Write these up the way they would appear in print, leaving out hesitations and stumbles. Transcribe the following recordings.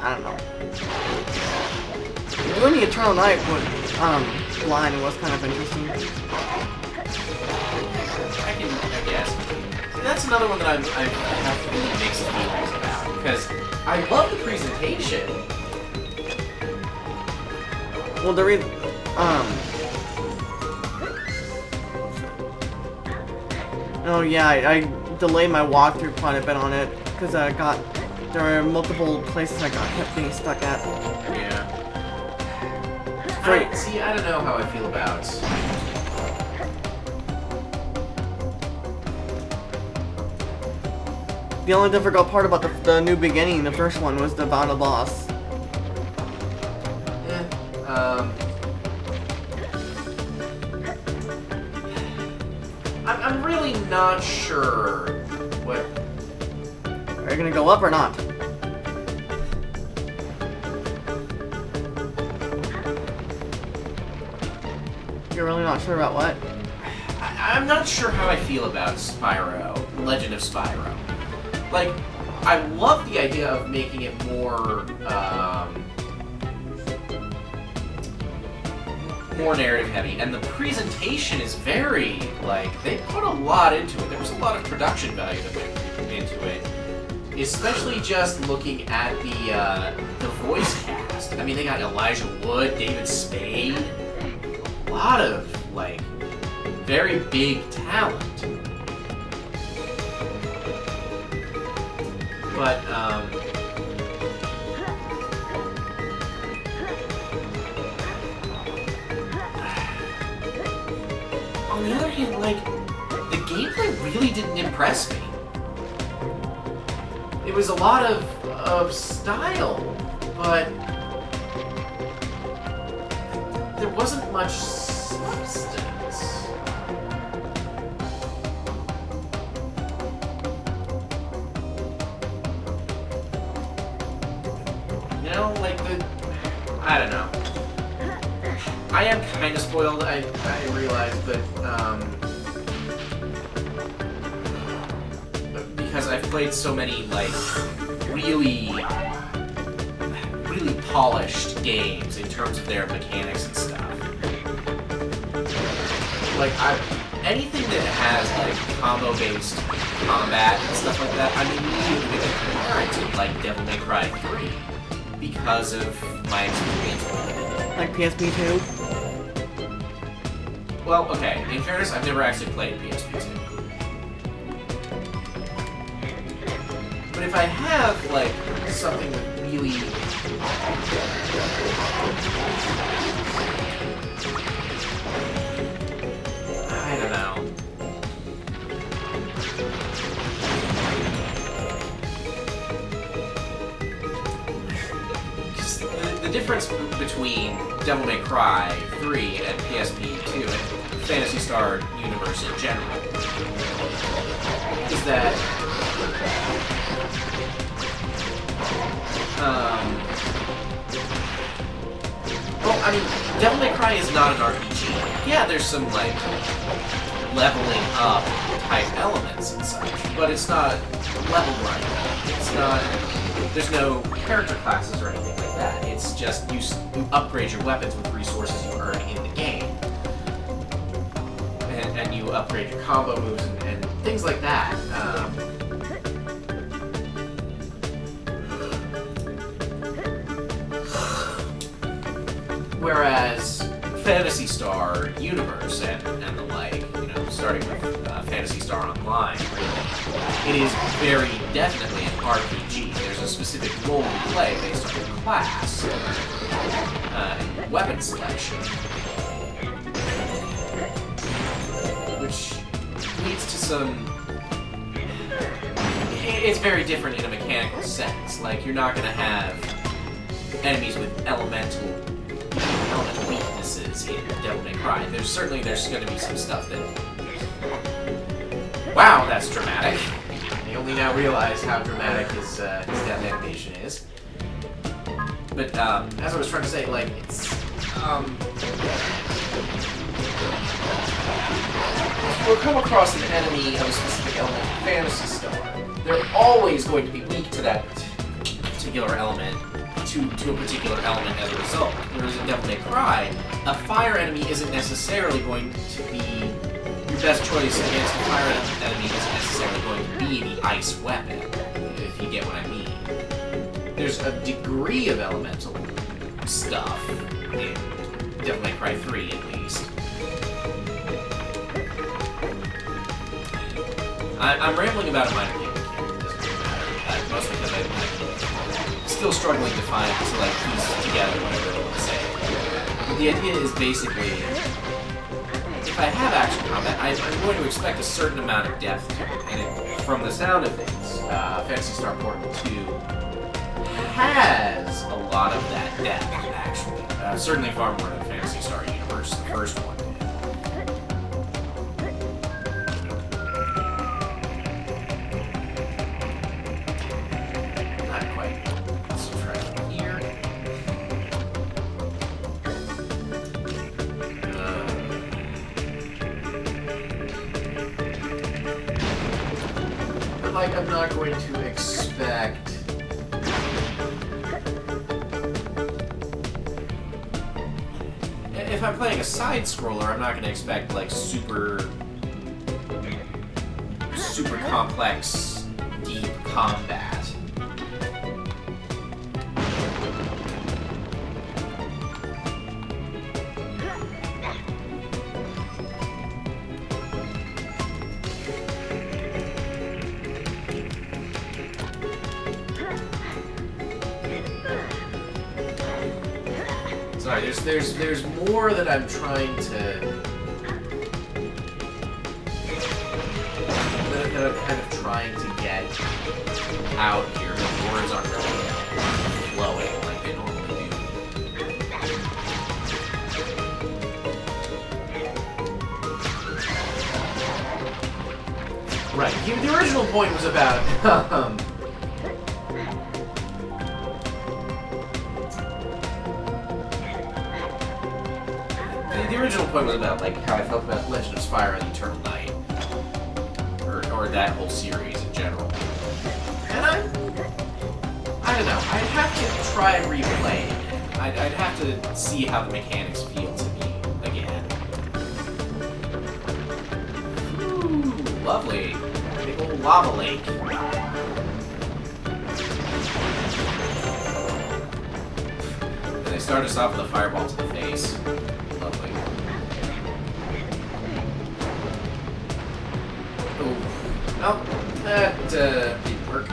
I don't know. Doing the Eternal Night with blind was kind of interesting. I guess. That's another one that I have really mixed feelings about, because I love the presentation. Well, oh yeah, I delayed my walkthrough quite a bit on it, because there were multiple places I kept being stuck at. Yeah. Right. I don't know how I feel about... The only difficult part about the new beginning, the first one, was the battle boss. I'm really not sure what... Are you gonna go up or not? You're really not sure about what? I'm not sure how I feel about Spyro, Legend of Spyro. Like, I love the idea of making it more narrative heavy, and the presentation is very, like, they put a lot into it. There was a lot of production value that went into it, especially just looking at the voice cast. I mean, they got Elijah Wood, David Spade, a lot of, like, very big talent. But, on the other hand, like, the gameplay really didn't impress me. It was a lot of style, but there wasn't much substance. You know, like I don't know. I am kind of spoiled, I realize, but because I've played so many, like, really polished games in terms of their mechanics and stuff. Like, anything that has, like, combo-based combat and stuff like that, I'm immediately going to compare it to, like, Devil May Cry 3 because of my experience with it. Like PSP 2? Well, okay, in fairness, I've never actually played PSP 2. But if I have, like, something that really... I don't know. Just the difference between Devil May Cry 3 and PSP 2 and Phantasy Star universe in general is that well, I mean, Devil May Cry is not an RPG. Yeah, there's some, like, leveling up type elements and such, but it's not level grinding. It's not, there's no character classes or anything like that. It's just you upgrade your weapons with resources you earn in the game. And you upgrade your combo moves and things like that. Whereas Phantasy Star Universe and the like, you know, starting with Phantasy Star Online, it is very definitely an RPG. There's a specific role you play based on your class and weapon selection, which leads to some... It's very different in a mechanical sense. Like, you're not going to have enemies with elemental weaknesses in Devil May Cry. There's going to be some stuff that... Wow, that's dramatic. I only now realize how dramatic his death animation is. But, as I was trying to say, like, it's... We'll come across an enemy of a specific element in Phantasy Star. They're always going to be weak to that particular element to a particular element as a result. Whereas in Devil May Cry, a fire enemy isn't necessarily going to be your best choice against a fire enemy isn't necessarily going to be the ice weapon, if you get what I mean. There's a degree of elemental stuff in Devil May Cry 3, at least. I'm rambling about a minor game. It doesn't really matter. Mostly because I'm still struggling to piece together whatever I want to say. But the idea is basically, if I have action combat, I'm going to expect a certain amount of depth to it. And from the sound of things, Phantasy Star Portal 2 has a lot of that depth, actually. Certainly far more than Phantasy Star Universe, the first one did. Not quite. Let's try it here. But I'm not going to expect... If I'm playing a side-scroller, I'm not going to expect, super complex, deep combat. Sorry, there's more that I'm trying to... that I'm kind of trying to get out here. The words aren't really flowing like they normally do. Right, the original point was about... The original point was about how I felt about Legend of Spyro and Eternal Night, or that whole series in general. And I don't know. I'd have to try replaying it. I'd have to see how the mechanics feel to me again. Ooh, lovely, big old lava lake. And they start us off with a fireball to the face. Lovely. Well, that didn't work.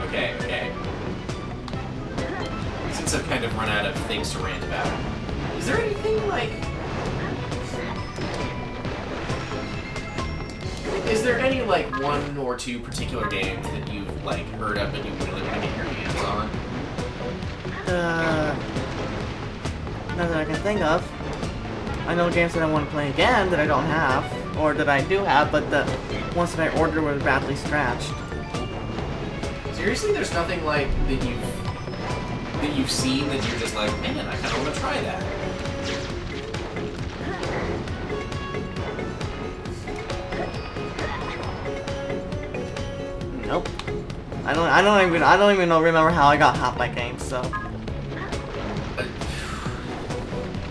Okay. Since I've kind of run out of things to rant about, is there anything is there any one or two particular games that you've heard of and you really want to get your hands on? Not that I can think of. I know games that I want to play again that I don't have, or that I do have, but the ones that I ordered were badly scratched. Seriously, there's nothing that you've seen that you're just man, I kind of want to try that. Nope. I don't even remember how I got Hotbite games, so.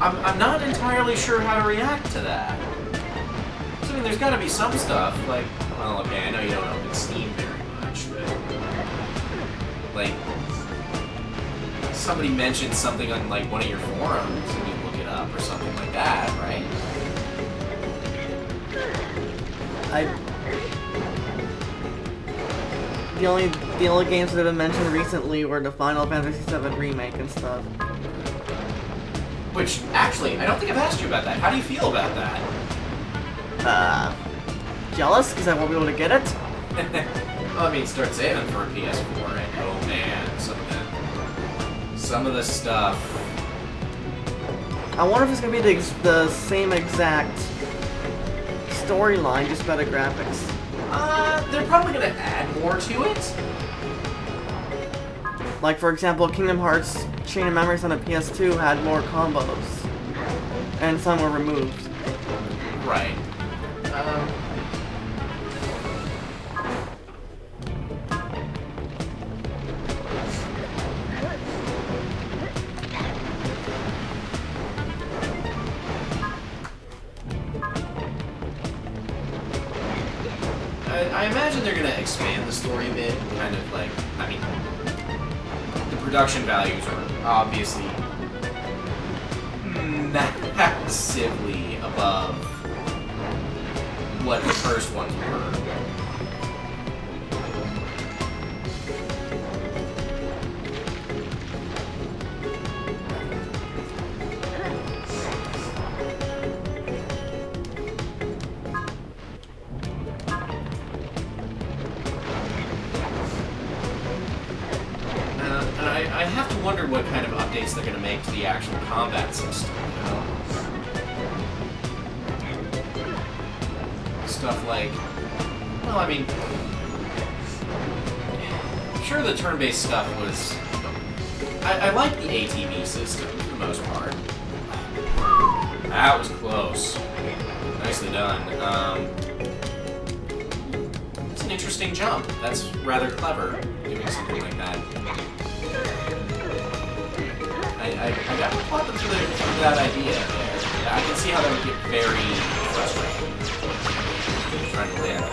I'm not entirely sure how to react to that. So, there's got to be some stuff well, okay, I know you don't open Steam very much, but somebody mentioned something on one of your forums and you look it up or something like that, right? The only games that have been mentioned recently were the Final Fantasy VII Remake and stuff. Which, actually, I don't think I've asked you about that. How do you feel about that? Jealous, because I won't be able to get it? Well, start saving for a PS4, and oh man, some of the stuff... I wonder if it's going to be the same exact storyline, just better graphics. They're probably going to add more to it. Like, for example, Kingdom Hearts Chain of Memories on the PS2 had more combos. And some were removed. Right. I imagine they're gonna expand the story a bit, kind of like, I mean, the production values are obviously massively above what the first ones were. I have to wonder what kind of updates they're going to make to the actual combat system, you know? Stuff like... Well, I mean... Sure, the turn-based stuff was... I like the ATB system, for the most part. That was close. Nicely done. It's an interesting jump. That's rather clever, doing something like that. I got to applaud them for that idea there. I can see how that would get very frustrating. Trying to land.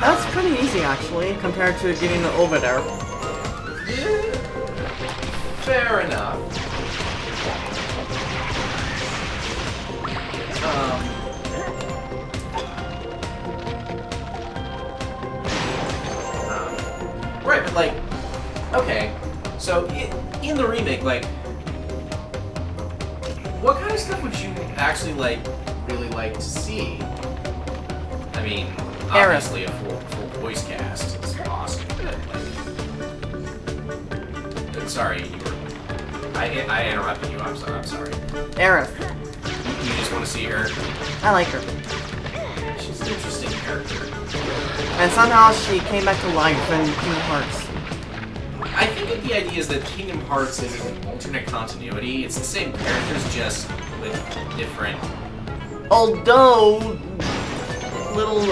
That's pretty easy, actually, compared to getting the over there. Yeah, fair enough. Right, but like, okay, so in the remake, like, what kind of stuff would you actually, like, really like to see? I mean, obviously a full voice cast is awesome, but, like... Sorry, you were... I interrupted you, I'm sorry. Aerith. You just want to see her? I like her. She's an interesting character. And somehow she came back to life in Kingdom Hearts. I think that the idea is that Kingdom Hearts is an alternate continuity. It's the same characters, just with different... Although... Little,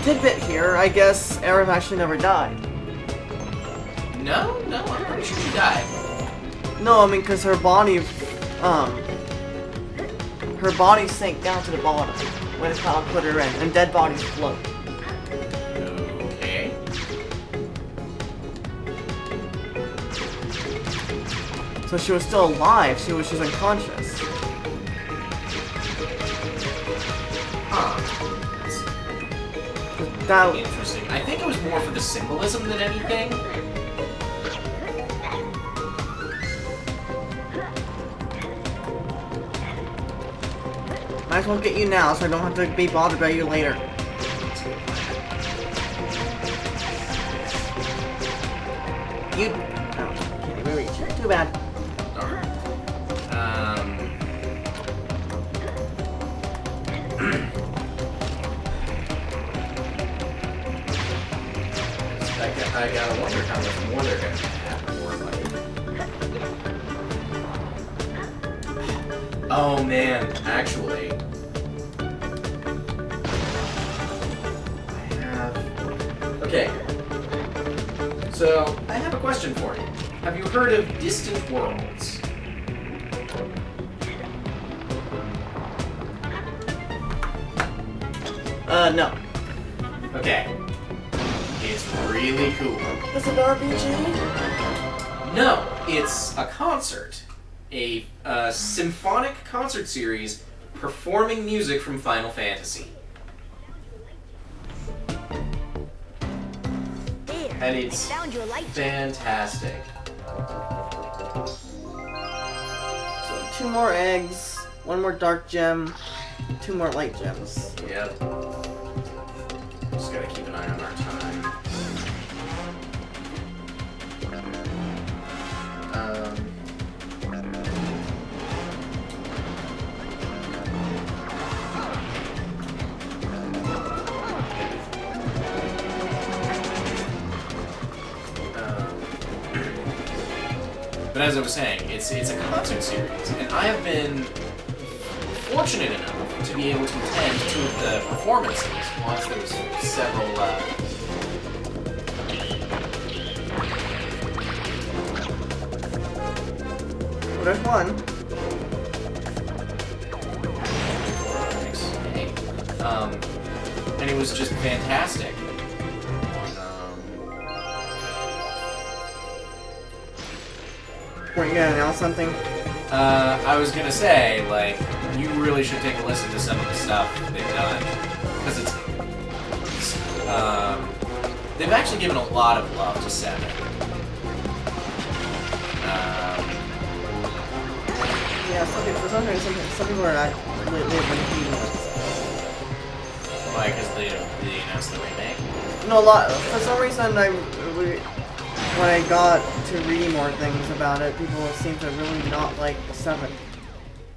tidbit here, I guess Aerith actually never died. No, I'm pretty sure she died. No, I mean, because her body, her body sank down to the bottom when the cloud put her in, and dead bodies float. Okay. So she was still alive, she was just unconscious. Huh. That... Interesting. I think it was more for the symbolism than anything. Might as well get you now, so I don't have to be bothered by you later. You... Oh, can't even reach you. Too bad. Darn. I gotta wonder how much more they're gonna have for, like... Oh man, actually... Okay. So, I have a question for you. Have you heard of Distant Worlds? No. Okay. It's really cool. Is it RPG? No, it's a concert. A symphonic concert series performing music from Final Fantasy. And it's fantastic. So 2 more eggs, 1 more dark gem, 2 more light gems. Yep. Just gotta keep an eye on our time. But as I was saying, it's a concert series, and I have been fortunate enough to be able to attend 2 of the performances. Once there was several. Well, there's one. And it was just fantastic. Were you gonna announce something? I was gonna say, like, you really should take a listen to some of the stuff they've done. Because they've actually given a lot of love to 7. Yeah, some people are not they've been hating it. Why? Because they announced the remake? No, a lot. For some reason, when I got to read more things about it, people seem to really not like 7.